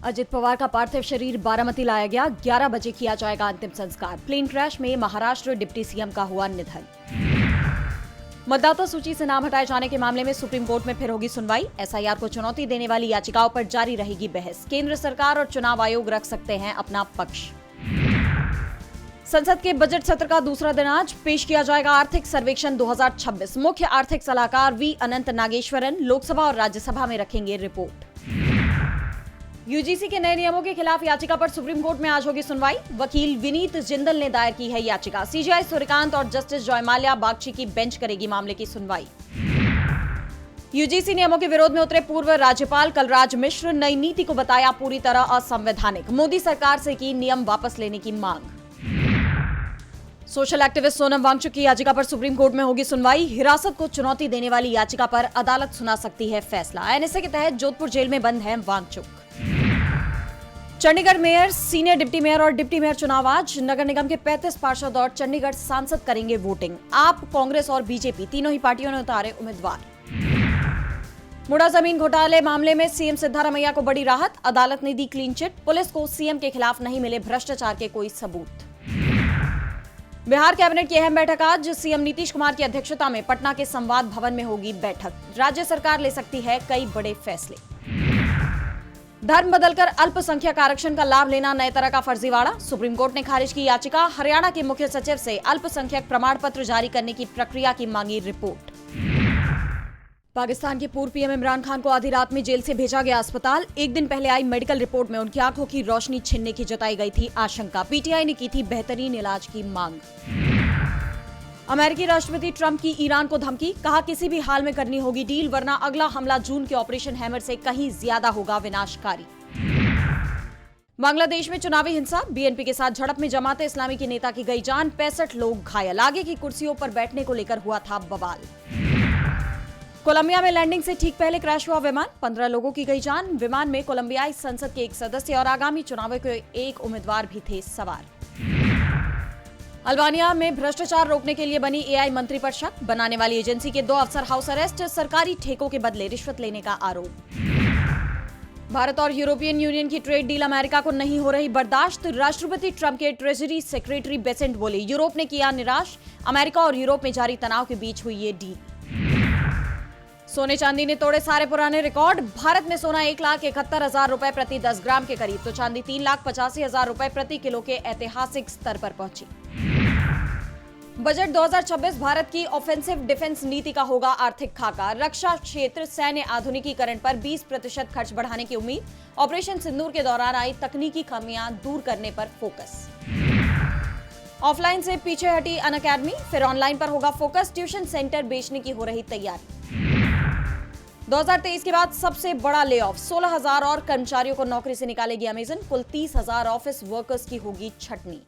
अजित पवार का पार्थिव शरीर बारामती लाया गया। 11 बजे किया जाएगा अंतिम संस्कार। प्लेन क्रैश में महाराष्ट्र डिप्टी सीएम का हुआ निधन। मतदाता सूची से नाम हटाए जाने के मामले में सुप्रीम कोर्ट में फिर होगी सुनवाई। एसआईआर को चुनौती देने वाली याचिकाओं पर जारी रहेगी बहस। केंद्र सरकार और चुनाव आयोग रख सकते हैं अपना पक्ष। संसद के बजट सत्र का दूसरा दिन आज पेश किया जाएगा आर्थिक सर्वेक्षण 2026। मुख्य आर्थिक सलाहकार वी अनंत नागेश्वरन लोकसभा और राज्यसभा में रखेंगे रिपोर्ट। यूजीसी के नए नियमों के खिलाफ याचिका पर सुप्रीम कोर्ट में आज होगी सुनवाई। वकील विनीत जिंदल ने दायर की है याचिका। सीजेआई सूर्यकांत और जस्टिस जयमाल्या बागची की बेंच करेगी मामले की सुनवाई। यूजीसी नियमों के विरोध में उतरे पूर्व राज्यपाल कलराज मिश्र नई नीति को बताया पूरी तरह असंवैधानिक। मोदी सरकार से की नियम वापस लेने की मांग। सोशल एक्टिविस्ट सोनम वांगचुक की याचिका पर सुप्रीम कोर्ट में होगी सुनवाई। हिरासत को चुनौती देने वाली याचिका पर अदालत सुना सकती है फैसला। एनएसए के तहत जोधपुर जेल में बंद है Wangchuk. Chandigarh mayor, senior deputy mayor और डिप्टी मेयर चुनाव आज। नगर निगम के 35 पार्षद और चंडीगढ़ सांसद करेंगे वोटिंग। आप, कांग्रेस और बीजेपी तीनों ही पार्टियों ने उतारे उम्मीदवार। मुड़ा जमीन घोटाले मामले में सीएम सिद्धारमैया को बड़ी राहत। अदालत ने दी क्लीन चिट। पुलिस को सीएम के खिलाफ नहीं मिले भ्रष्टाचार के कोई सबूत। बिहार कैबिनेट की अहम बैठक आज। सीएम नीतीश कुमार की अध्यक्षता में पटना के संवाद भवन में होगी बैठक। राज्य सरकार ले सकती है कई बड़े फैसले। धर्म बदलकर अल्पसंख्यक आरक्षण का लाभ लेना नए तरह का फर्जीवाड़ा। सुप्रीम कोर्ट ने खारिज की याचिका। हरियाणा के मुख्य सचिव से अल्पसंख्यक प्रमाण पत्र जारी करने की प्रक्रिया की मांगी रिपोर्ट। पाकिस्तान के पूर्व पीएम इमरान खान को आधी रात में जेल से भेजा गया अस्पताल। एक दिन पहले आई मेडिकल रिपोर्ट में उनकी आंखों की रोशनी छिनने की जताई गई थी आशंका। पीटीआई ने की थी बेहतरीन इलाज की मांग। अमेरिकी राष्ट्रपति ट्रंप की ईरान को धमकी। कहा किसी भी हाल में करनी होगी डील, वरना अगला हमला जून के ऑपरेशन हैमर से कहीं ज्यादा होगा विनाशकारी। बांग्लादेश में चुनावी हिंसा। बीएनपी के साथ झड़प में जमाते इस्लामी के नेता की गई जान। 65 लोग घायल। आगे की कुर्सियों पर बैठने को लेकर हुआ था बवाल। कोलंबिया में लैंडिंग से ठीक पहले क्रैश हुआ विमान। 15 लोगों की गई जान। विमान में कोलंबियाई संसद के एक सदस्य और आगामी चुनावों के एक उम्मीदवार भी थे सवार। अल्बानिया में भ्रष्टाचार रोकने के लिए बनी एआई मंत्री पर शक। बनाने वाली एजेंसी के 2 अफसर हाउस अरेस्ट। सरकारी ठेकों के बदले रिश्वत लेने का आरोप। भारत और यूरोपियन यूनियन की ट्रेड डील अमेरिका को नहीं हो रही बर्दाश्त। राष्ट्रपति ट्रंप के ट्रेजरी सेक्रेटरी बेसेंट बोले यूरोप ने किया निराश। अमेरिका और यूरोप में जारी तनाव के बीच हुई ये डील। सोने चांदी ने तोड़े सारे पुराने रिकॉर्ड। भारत में सोना 1,71,000 रुपए प्रति 10 ग्राम के करीब, तो चांदी 3,85,000 रुपए प्रति किलो के ऐतिहासिक स्तर पर पहुंची। बजट 2026 भारत की ऑफेंसिव डिफेंस नीति का होगा आर्थिक खाका। रक्षा क्षेत्र सैन्य आधुनिकीकरण पर 20% खर्च बढ़ाने की उम्मीद। ऑपरेशन सिंदूर के दौरान आई तकनीकी खामियां दूर करने पर फोकस। ऑफलाइन से पीछे हटी अनअकैडमी, फिर ऑनलाइन पर होगा फोकस। ट्यूशन सेंटर बेचने की हो रही तैयारी। 2023 के बाद सबसे बड़ा ले ऑफ। 16,000 और कर्मचारियों को नौकरी से निकालेगी अमेजन। कुल 30,000 ऑफिस वर्कर्स की होगी छटनी।